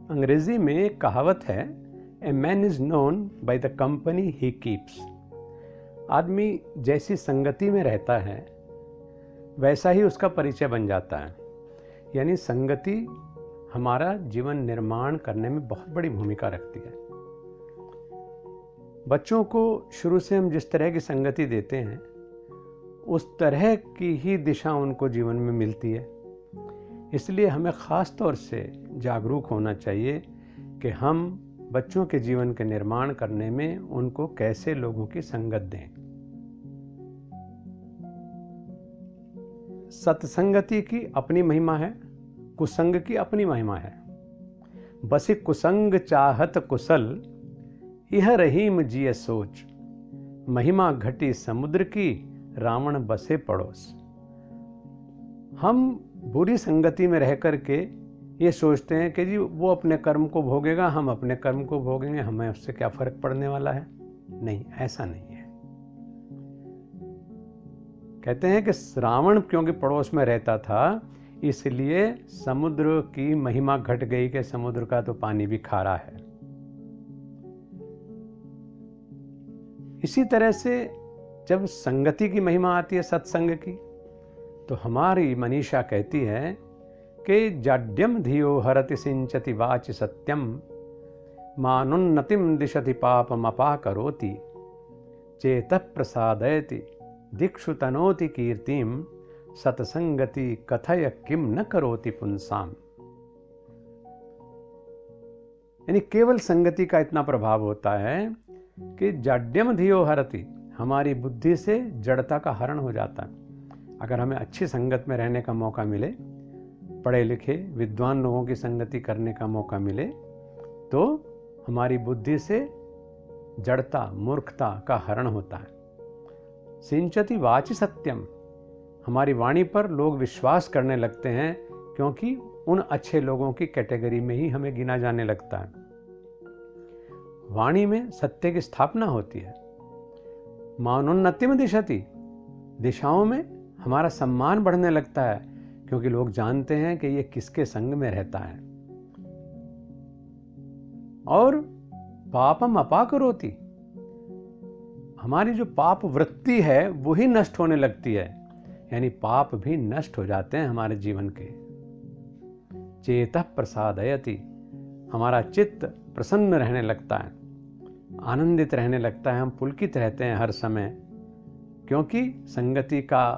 अंग्रेजी में एक कहावत है, a man is known by the company he keeps. आदमी जैसी संगति में रहता है वैसा ही उसका परिचय बन जाता है। यानी संगति हमारा जीवन निर्माण करने में बहुत बड़ी भूमिका रखती है। बच्चों को शुरू से हम जिस तरह की संगति देते हैं उस तरह की ही दिशा उनको जीवन में मिलती है। इसलिए हमें ख़ास तौर से जागरूक होना चाहिए कि हम बच्चों के जीवन के निर्माण करने में उनको कैसे लोगों की संगत दें। सत्संगति की अपनी महिमा है, कुसंग की अपनी महिमा है। बसी कुसंग चाहत कुशल, यह रहीम जिय सोच। महिमा घटी समुद्र की, रावण बसे पड़ोस। हम बुरी संगति में रह करके ये सोचते हैं कि जी वो अपने कर्म को भोगेगा, हम अपने कर्म को भोगेंगे, हमें उससे क्या फर्क पड़ने वाला है। नहीं, ऐसा नहीं है। कहते हैं कि रावण क्योंकि पड़ोस में रहता था इसलिए समुद्र की महिमा घट गई कि समुद्र का तो पानी भी खारा है। इसी तरह से जब संगति की महिमा आती है, सत्संग की, तो हमारी मनीषा कहती है कि जाड्यम धियो हरति सिंचति वाच सत्यम, मानुन्नतिम दिशति पापम अपाकरोति, चेतः प्रसादयति दिक्षु तनोति कीर्तिम, सत्संगति कथय किम न करोति पुंसाम। यानी केवल संगति का इतना प्रभाव होता है कि जाड्यम धियो हरति, हमारी बुद्धि से जड़ता का हरण हो जाता है। अगर हमें अच्छी संगत में रहने का मौका मिले, पढ़े लिखे विद्वान लोगों की संगति करने का मौका मिले, तो हमारी बुद्धि से जड़ता, मूर्खता का हरण होता है। सिंचति वाचि सत्यम, हमारी वाणी पर लोग विश्वास करने लगते हैं क्योंकि उन अच्छे लोगों की कैटेगरी में ही हमें गिना जाने लगता है। वाणी में सत्य की स्थापना होती है। मानोन्नतिम दिशति, दिशाओं में हमारा सम्मान बढ़ने लगता है क्योंकि लोग जानते हैं कि ये किसके संग में रहता है। और पापम अपाकरोति, हमारी जो पाप वृत्ति है वो ही नष्ट होने लगती है। यानी पाप भी नष्ट हो जाते हैं हमारे जीवन के। चेतः प्रसादयति, हमारा चित्त प्रसन्न रहने लगता है, आनंदित रहने लगता है, हम पुलकित रहते हैं हर समय, क्योंकि संगति का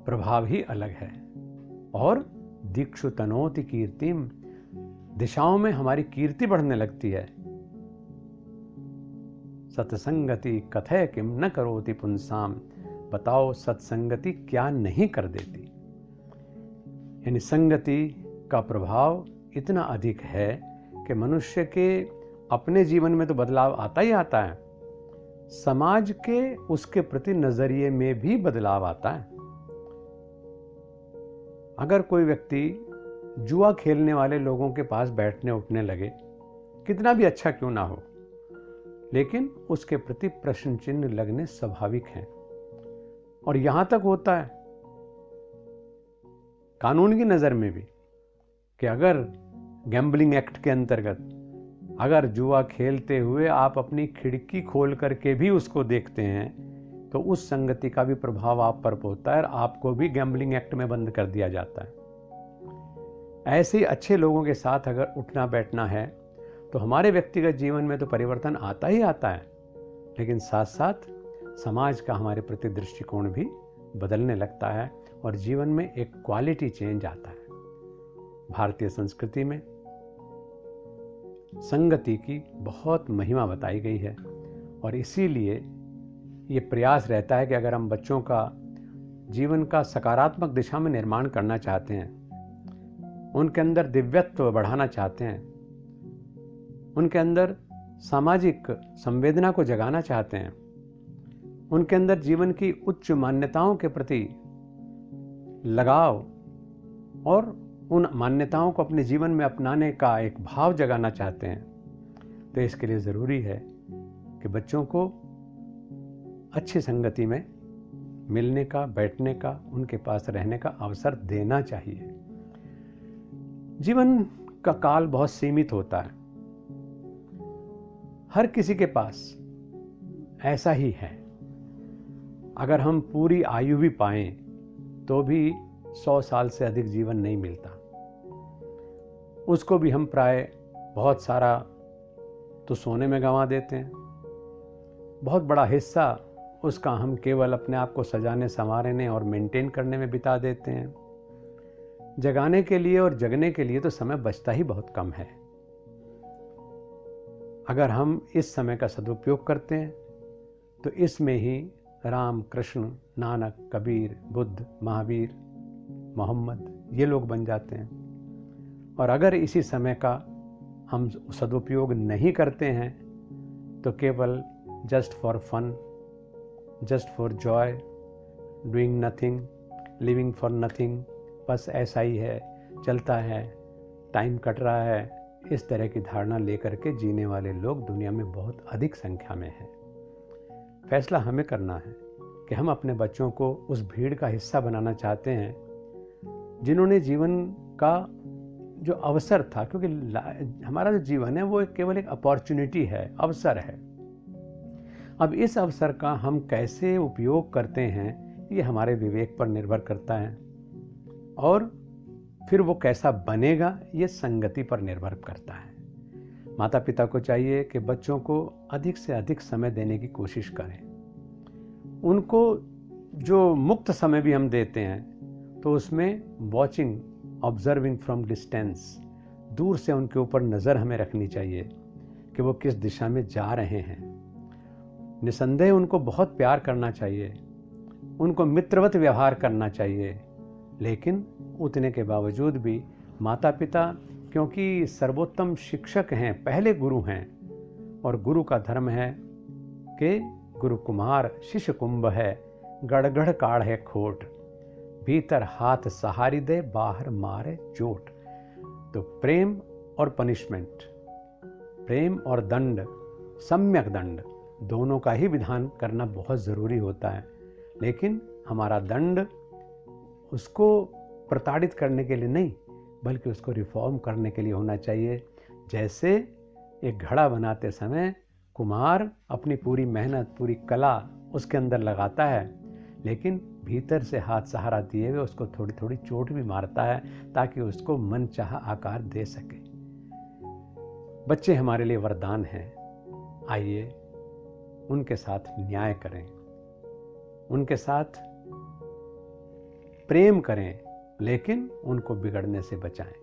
प्रभाव ही अलग है। और दिक्षु तनोति कीर्तिम, दिशाओं में हमारी कीर्ति बढ़ने लगती है। सत्संगति कथय किम न करोति पुंसाम, बताओ सत्संगति क्या नहीं कर देती। यानी संगति का प्रभाव इतना अधिक है कि मनुष्य के अपने जीवन में तो बदलाव आता ही आता है, समाज के उसके प्रति नजरिए में भी बदलाव आता है। अगर कोई व्यक्ति जुआ खेलने वाले लोगों के पास बैठने उठने लगे, कितना भी अच्छा क्यों ना हो, लेकिन उसके प्रति प्रश्न चिन्ह लगने स्वाभाविक हैं। और यहां तक होता है कानून की नजर में भी कि अगर गैम्बलिंग एक्ट के अंतर्गत अगर जुआ खेलते हुए आप अपनी खिड़की खोल करके भी उसको देखते हैं तो उस संगति का भी प्रभाव आप पर होता है और आपको भी गैम्बलिंग एक्ट में बंद कर दिया जाता है। ऐसे ही अच्छे लोगों के साथ अगर उठना बैठना है तो हमारे व्यक्तिगत जीवन में तो परिवर्तन आता ही आता है, लेकिन साथ साथ समाज का हमारे प्रति दृष्टिकोण भी बदलने लगता है और जीवन में एक क्वालिटी चेंज आता है। भारतीय संस्कृति में संगति की बहुत महिमा बताई गई है और इसीलिए ये प्रयास रहता है कि अगर हम बच्चों का जीवन का सकारात्मक दिशा में निर्माण करना चाहते हैं, उनके अंदर दिव्यत्व बढ़ाना चाहते हैं, उनके अंदर सामाजिक संवेदना को जगाना चाहते हैं, उनके अंदर जीवन की उच्च मान्यताओं के प्रति लगाव और उन मान्यताओं को अपने जीवन में अपनाने का एक भाव जगाना चाहते हैं, तो इसके लिए ज़रूरी है कि बच्चों को अच्छी संगति में मिलने का, बैठने का, उनके पास रहने का अवसर देना चाहिए। जीवन का काल बहुत सीमित होता है। हर किसी के पास ऐसा ही है। अगर हम पूरी आयु भी पाएं तो भी 100 साल से अधिक जीवन नहीं मिलता। उसको भी हम प्राय बहुत सारा तो सोने में गंवा देते हैं। बहुत बड़ा हिस्सा उसका हम केवल अपने आप को सजाने संवारने और मेंटेन करने में बिता देते हैं। जगाने के लिए और जगने के लिए तो समय बचता ही बहुत कम है। अगर हम इस समय का सदुपयोग करते हैं तो इसमें ही राम, कृष्ण, नानक, कबीर, बुद्ध, महावीर, मोहम्मद ये लोग बन जाते हैं। और अगर इसी समय का हम सदुपयोग नहीं करते हैं तो केवल just for fun, just for joy, doing nothing, living for nothing, बस ऐसा ही है, चलता है, टाइम कट रहा है, इस तरह की धारणा लेकर के जीने वाले लोग दुनिया में बहुत अधिक संख्या में हैं। फैसला हमें करना है कि हम अपने बच्चों को उस भीड़ का हिस्सा बनाना चाहते हैं जिन्होंने जीवन का जो अवसर था, क्योंकि हमारा जो जीवन है वो केवल एक अपॉर्चुनिटी है, अवसर है। अब इस अवसर का हम कैसे उपयोग करते हैं ये हमारे विवेक पर निर्भर करता है, और फिर वो कैसा बनेगा ये संगति पर निर्भर करता है। माता पिता को चाहिए कि बच्चों को अधिक से अधिक समय देने की कोशिश करें। उनको जो मुक्त समय भी हम देते हैं तो उसमें वॉचिंग, ऑब्जर्विंग फ्रॉम डिस्टेंस, दूर से उनके ऊपर नज़र हमें रखनी चाहिए कि वो किस दिशा में जा रहे हैं। निसंदेह उनको बहुत प्यार करना चाहिए, उनको मित्रवत व्यवहार करना चाहिए, लेकिन उतने के बावजूद भी माता पिता, क्योंकि सर्वोत्तम शिक्षक हैं, पहले गुरु हैं, और गुरु का धर्म है कि गुरु कुमार शिष्य कुंभ है, गड़गड़ काढ़ है खोट, भीतर हाथ सहारी दे, बाहर मारे चोट। तो प्रेम और पनिशमेंट, प्रेम और दंड, सम्यक दंड, दोनों का ही विधान करना बहुत ज़रूरी होता है। लेकिन हमारा दंड उसको प्रताड़ित करने के लिए नहीं, बल्कि उसको रिफॉर्म करने के लिए होना चाहिए। जैसे एक घड़ा बनाते समय कुम्हार अपनी पूरी मेहनत, पूरी कला उसके अंदर लगाता है, लेकिन भीतर से हाथ सहारा दिए हुए उसको थोड़ी थोड़ी चोट भी मारता है ताकि उसको मनचाहा आकार दे सके। बच्चे हमारे लिए वरदान हैं। आइए उनके साथ न्याय करें, उनके साथ प्रेम करें, लेकिन उनको बिगड़ने से बचाएं।